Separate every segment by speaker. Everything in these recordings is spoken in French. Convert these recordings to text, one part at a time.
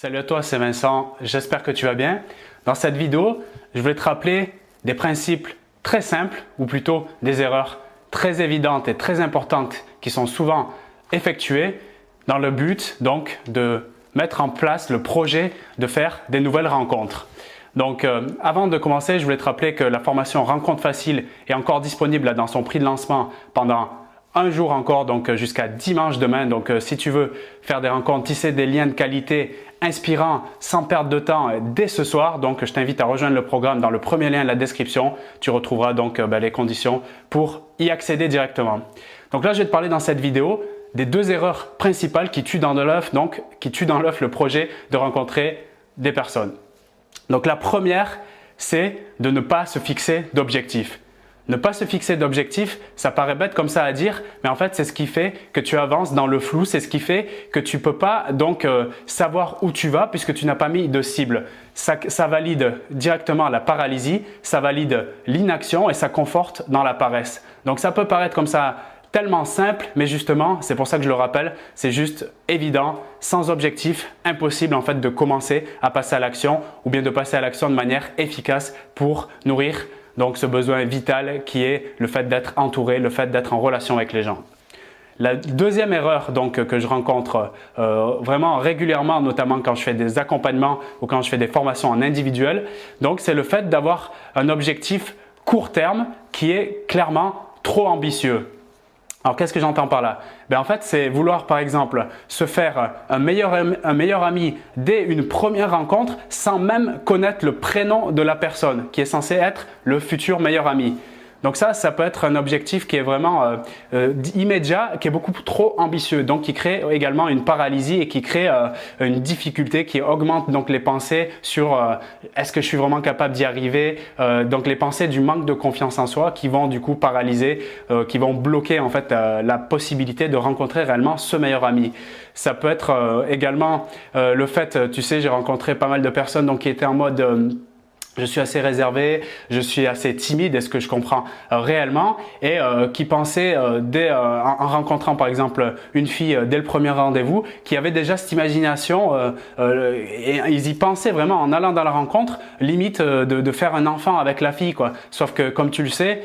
Speaker 1: Salut à toi, c'est Vincent, j'espère que tu vas bien. Dans cette vidéo, je voulais te rappeler des principes très simples, ou plutôt des erreurs très évidentes et très importantes qui sont souvent effectuées dans le but donc de mettre en place le projet de faire des nouvelles rencontres. Donc avant de commencer, je voulais te rappeler que la formation Rencontre Facile est encore disponible là, dans son prix de lancement pendant un jour encore, donc jusqu'à dimanche demain. Donc si tu veux faire des rencontres, tisser des liens de qualité inspirants sans perdre de temps dès ce soir, donc je t'invite à rejoindre le programme dans le premier lien de la description. Tu retrouveras donc les conditions pour y accéder directement. Donc là, je vais te parler dans cette vidéo des deux erreurs principales qui tuent dans l'œuf, donc qui tuent dans l'œuf le projet de rencontrer des personnes. Donc la première, c'est de ne pas se fixer d'objectifs. Ne pas se fixer d'objectifs, ça paraît bête comme ça à dire, mais en fait c'est ce qui fait que tu avances dans le flou, c'est ce qui fait que tu ne peux pas donc savoir où tu vas puisque tu n'as pas mis de cible. Ça valide directement la paralysie, ça valide l'inaction et ça conforte dans la paresse. Donc ça peut paraître comme ça tellement simple, mais justement, c'est pour ça que je le rappelle, c'est juste évident, sans objectif, impossible en fait de commencer à passer à l'action ou bien de passer à l'action de manière efficace pour nourrir donc ce besoin vital qui est le fait d'être entouré, le fait d'être en relation avec les gens. La deuxième erreur donc, que je rencontre vraiment régulièrement, notamment quand je fais des accompagnements ou quand je fais des formations en individuel, donc c'est le fait d'avoir un objectif court terme qui est clairement trop ambitieux. Alors, qu'est-ce que j'entends par là? En fait, c'est vouloir, par exemple, se faire un meilleur ami dès une première rencontre sans même connaître le prénom de la personne qui est censé être le futur meilleur ami. Donc ça peut être un objectif qui est vraiment immédiat, qui est beaucoup trop ambitieux, donc qui crée également une paralysie et qui crée une difficulté qui augmente donc les pensées sur est-ce que je suis vraiment capable d'y arriver, donc les pensées du manque de confiance en soi qui vont du coup paralyser, qui vont bloquer en fait la possibilité de rencontrer réellement ce meilleur ami. Ça peut être également le fait, tu sais, j'ai rencontré pas mal de personnes donc qui étaient en mode je suis assez réservé, je suis assez timide, est-ce que je comprends réellement et qui pensaient en rencontrant par exemple une fille dès le premier rendez-vous, qui avait déjà cette imagination et ils y pensaient vraiment en allant dans la rencontre, limite de faire un enfant avec la fille quoi. Sauf que comme tu le sais,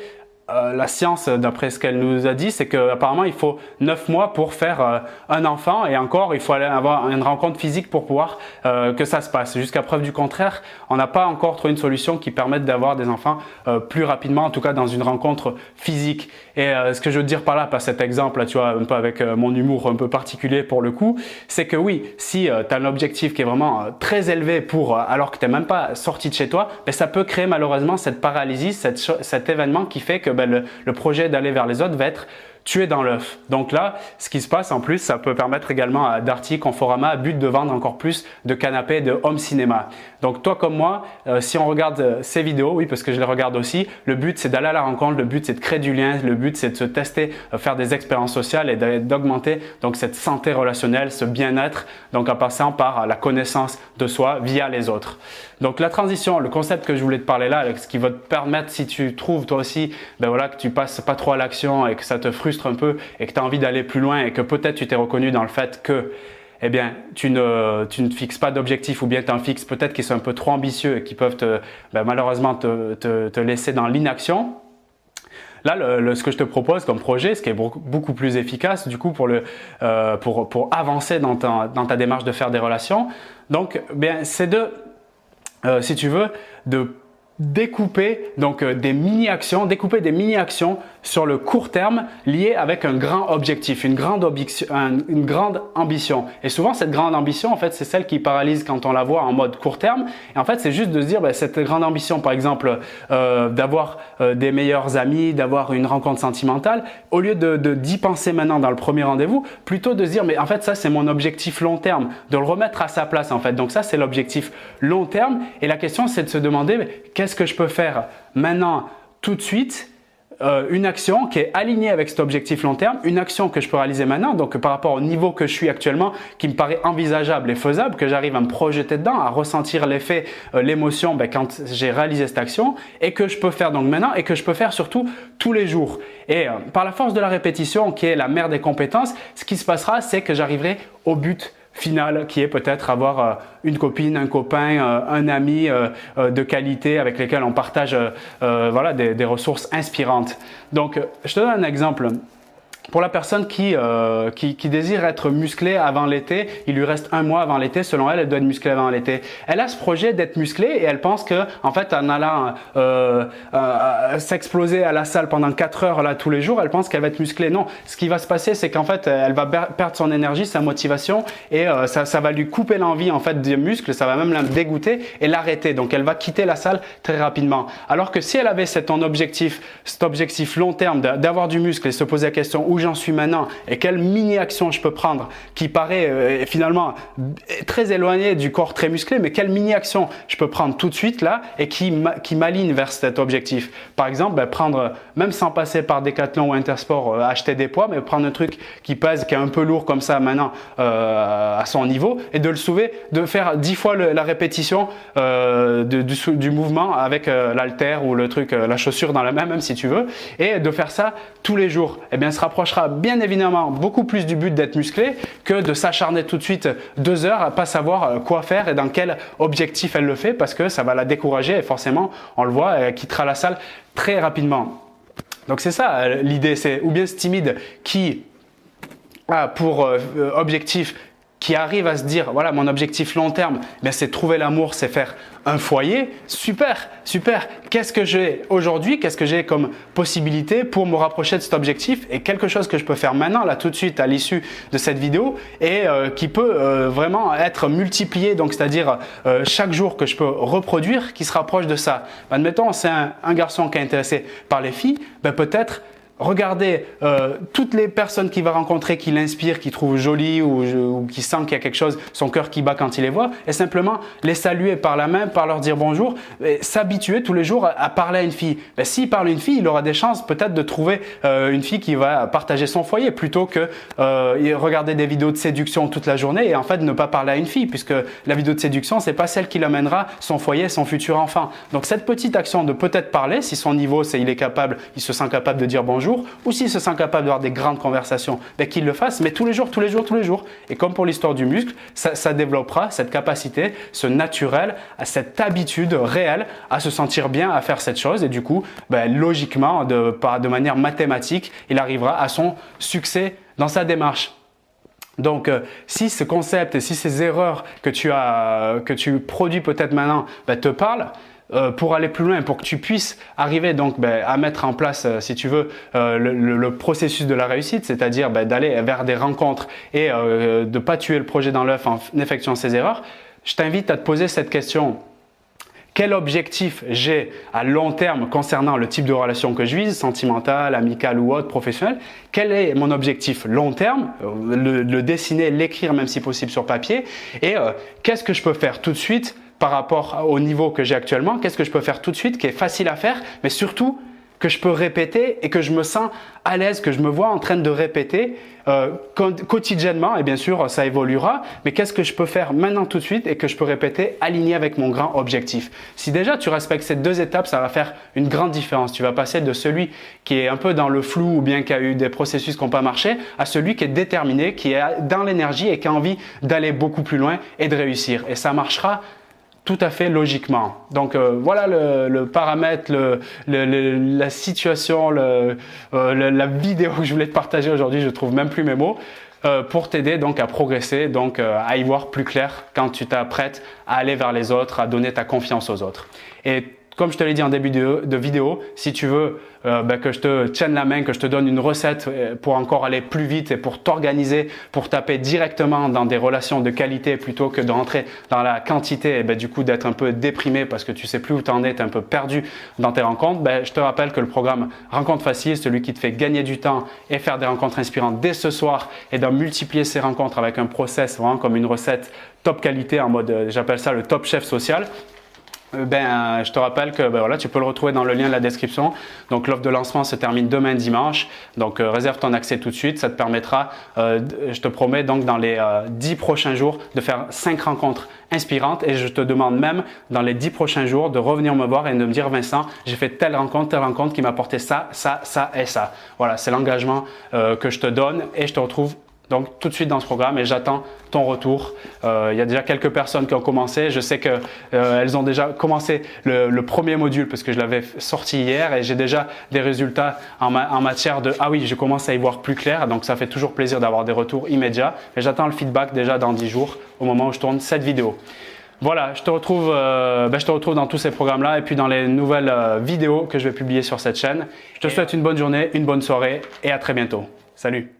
Speaker 1: la science, d'après ce qu'elle nous a dit, c'est qu'apparemment il faut 9 mois pour faire un enfant et encore il faut aller avoir une rencontre physique pour pouvoir que ça se passe. Jusqu'à preuve du contraire, on n'a pas encore trouvé une solution qui permette d'avoir des enfants plus rapidement, en tout cas dans une rencontre physique. Et ce que je veux dire par là, par cet exemple, là, tu vois, un peu avec mon humour un peu particulier pour le coup, c'est que oui, si tu as un objectif qui est vraiment très élevé alors que tu n'es même pas sorti de chez toi, ça peut créer malheureusement cette paralysie, cet événement qui fait que le projet d'aller vers les autres va être tué dans l'œuf. Donc là, ce qui se passe en plus, ça peut permettre également à Darty Conforama à but de vendre encore plus de canapés de home cinéma. Donc toi comme moi, si on regarde ces vidéos, oui parce que je les regarde aussi, le but c'est d'aller à la rencontre, le but c'est de créer du lien, le but c'est de se tester, faire des expériences sociales et d'augmenter donc cette santé relationnelle, ce bien-être, donc en passant par la connaissance de soi via les autres. Donc la transition, le concept que je voulais te parler là, ce qui va te permettre si tu trouves toi aussi voilà, que tu passes pas trop à l'action et que ça te frustre un peu et que tu as envie d'aller plus loin et que peut-être tu t'es reconnu dans le fait que tu ne fixes pas d'objectifs ou bien tu en fixes peut-être qui sont un peu trop ambitieux et qui peuvent malheureusement te laisser dans l'inaction. Là, ce que je te propose comme projet, ce qui est beaucoup plus efficace du coup pour avancer dans ta démarche de faire des relations, donc c'est si tu veux, de découper donc des mini-actions sur le court terme liées avec un grand objectif, une grande ambition. Et souvent, cette grande ambition, en fait, c'est celle qui paralyse quand on la voit en mode court terme. Et en fait, c'est juste de se dire, cette grande ambition, par exemple, d'avoir des meilleurs amis, d'avoir une rencontre sentimentale, au lieu d'y penser maintenant dans le premier rendez-vous, plutôt de se dire, mais en fait, ça, c'est mon objectif long terme, de le remettre à sa place, en fait. Donc ça, c'est l'objectif long terme. Et la question, c'est de se demander, qu'est-ce que je peux faire maintenant, tout de suite, une action qui est alignée avec cet objectif long terme, une action que je peux réaliser maintenant, donc par rapport au niveau que je suis actuellement, qui me paraît envisageable et faisable, que j'arrive à me projeter dedans, à ressentir l'effet, l'émotion quand j'ai réalisé cette action et que je peux faire donc maintenant et que je peux faire surtout tous les jours. Et par la force de la répétition, qui est la mère des compétences, ce qui se passera, c'est que j'arriverai au but final qui est peut-être avoir une copine, un copain, un ami de qualité avec lesquels on partage voilà, des ressources inspirantes. Donc, je te donne un exemple. Pour la personne qui désire être musclée avant l'été, il lui reste un mois avant l'été, selon elle, elle doit être musclée avant l'été. Elle a ce projet d'être musclée et elle pense que, en fait, en allant s'exploser à la salle pendant 4 heures là, tous les jours, elle pense qu'elle va être musclée. Non, ce qui va se passer, c'est qu'en fait, elle va perdre son énergie, sa motivation et ça va lui couper l'envie en fait des muscles, ça va même la dégoûter et l'arrêter. Donc, elle va quitter la salle très rapidement. Alors que si elle avait cet objectif long terme d'avoir du muscle et se poser la question où j'en suis maintenant et quelle mini-action je peux prendre qui paraît finalement très éloignée du corps très musclé, mais quelle mini-action je peux prendre tout de suite là et qui m'aligne vers cet objectif. Par exemple, prendre, même sans passer par Decathlon ou Intersport, acheter des poids, mais prendre un truc qui pèse, qui est un peu lourd comme ça maintenant à son niveau et de le soulever, de faire 10 fois la répétition du mouvement avec l'haltère ou le truc, la chaussure dans la main même si tu veux, et de faire ça tous les jours. Eh bien, se rapprochera bien évidemment beaucoup plus du but d'être musclé que de s'acharner tout de suite 2 heures à pas savoir quoi faire et dans quel objectif elle le fait parce que ça va la décourager et forcément, on le voit, elle quittera la salle très rapidement. Donc c'est ça l'idée, c'est ou bien ce timide qui a pour objectif, qui arrive à se dire, voilà, mon objectif long terme, c'est trouver l'amour, c'est faire un foyer. Super, super. Qu'est-ce que j'ai aujourd'hui? Qu'est-ce que j'ai comme possibilité pour me rapprocher de cet objectif? Et quelque chose que je peux faire maintenant, là, tout de suite, à l'issue de cette vidéo, et qui peut vraiment être multiplié, donc c'est-à-dire chaque jour que je peux reproduire, qui se rapproche de ça. Admettons, c'est un garçon qui est intéressé par les filles, peut-être regardez toutes les personnes qu'il va rencontrer, qui l'inspirent, qui trouve jolies ou qui sent qu'il y a quelque chose, son cœur qui bat quand il les voit, et simplement les saluer par la main, par leur dire bonjour, et s'habituer tous les jours à parler à une fille. S'il parle à une fille, il aura des chances peut-être de trouver une fille qui va partager son foyer plutôt que regarder des vidéos de séduction toute la journée et en fait ne pas parler à une fille puisque la vidéo de séduction, c'est pas celle qui l'amènera son foyer, son futur enfant. Donc cette petite action de peut-être parler, si son niveau, c'est il se sent capable de dire bonjour, ou s'il se sent capable d'avoir des grandes conversations, qu'il le fasse, mais tous les jours. Et comme pour l'histoire du muscle, ça développera cette capacité, ce naturel, cette habitude réelle à se sentir bien à faire cette chose. Et du coup, logiquement, de manière mathématique, il arrivera à son succès dans sa démarche. Donc, si ce concept et si ces erreurs que tu produis peut-être maintenant te parlent, pour aller plus loin, pour que tu puisses arriver donc à mettre en place, si tu veux, le processus de la réussite, c'est-à-dire d'aller vers des rencontres et de ne pas tuer le projet dans l'œuf en effectuant ces erreurs, je t'invite à te poser cette question. Quel objectif j'ai à long terme concernant le type de relation que je vise, sentimentale, amicale ou autre, professionnelle? Quel est mon objectif long terme? Le dessiner, l'écrire même si possible sur papier. Et qu'est-ce que je peux faire tout de suite par rapport au niveau que j'ai actuellement? Qu'est-ce que je peux faire tout de suite qui est facile à faire, mais surtout que je peux répéter et que je me sens à l'aise, que je me vois en train de répéter quotidiennement, et bien sûr ça évoluera, mais qu'est-ce que je peux faire maintenant tout de suite et que je peux répéter aligné avec mon grand objectif? Si déjà tu respectes ces 2 étapes, ça va faire une grande différence. Tu vas passer de celui qui est un peu dans le flou ou bien qui a eu des processus qui n'ont pas marché à celui qui est déterminé, qui est dans l'énergie et qui a envie d'aller beaucoup plus loin et de réussir. Et ça marchera tout à fait logiquement. Donc voilà le paramètre, la situation, la vidéo que je voulais te partager aujourd'hui, je trouve même plus mes mots, pour t'aider donc à progresser, donc à y voir plus clair quand tu t'apprêtes à aller vers les autres, à donner ta confiance aux autres. Et comme je te l'ai dit en début de vidéo, si tu veux que je te tienne la main, que je te donne une recette pour encore aller plus vite et pour t'organiser, pour taper directement dans des relations de qualité plutôt que de rentrer dans la quantité et du coup d'être un peu déprimé parce que tu sais plus où t'en es, tu es un peu perdu dans tes rencontres, je te rappelle que le programme Rencontre Facile, celui qui te fait gagner du temps et faire des rencontres inspirantes dès ce soir et de multiplier ces rencontres avec un process vraiment comme une recette top qualité en mode, j'appelle ça le top chef social. Je te rappelle que voilà, tu peux le retrouver dans le lien de la description. Donc l'offre de lancement se termine demain dimanche. Donc réserve ton accès tout de suite. Ça te permettra, je te promets donc dans les 10 prochains jours de faire 5 rencontres inspirantes. Et je te demande même dans les 10 prochains jours de revenir me voir et de me dire Vincent, j'ai fait telle rencontre qui m'a apporté ça, ça, ça et ça. Voilà, c'est l'engagement que je te donne et je te retrouve donc tout de suite dans ce programme et j'attends ton retour. Il y a déjà quelques personnes qui ont commencé. Je sais qu'elles ont déjà commencé le premier module parce que je l'avais sorti hier et j'ai déjà des résultats en matière de « Ah oui, je commence à y voir plus clair ». Donc ça fait toujours plaisir d'avoir des retours immédiats. Et j'attends le feedback déjà dans 10 jours au moment où je tourne cette vidéo. Voilà, je te retrouve dans tous ces programmes-là et puis dans les nouvelles vidéos que je vais publier sur cette chaîne. Je te souhaite une bonne journée, une bonne soirée et à très bientôt. Salut!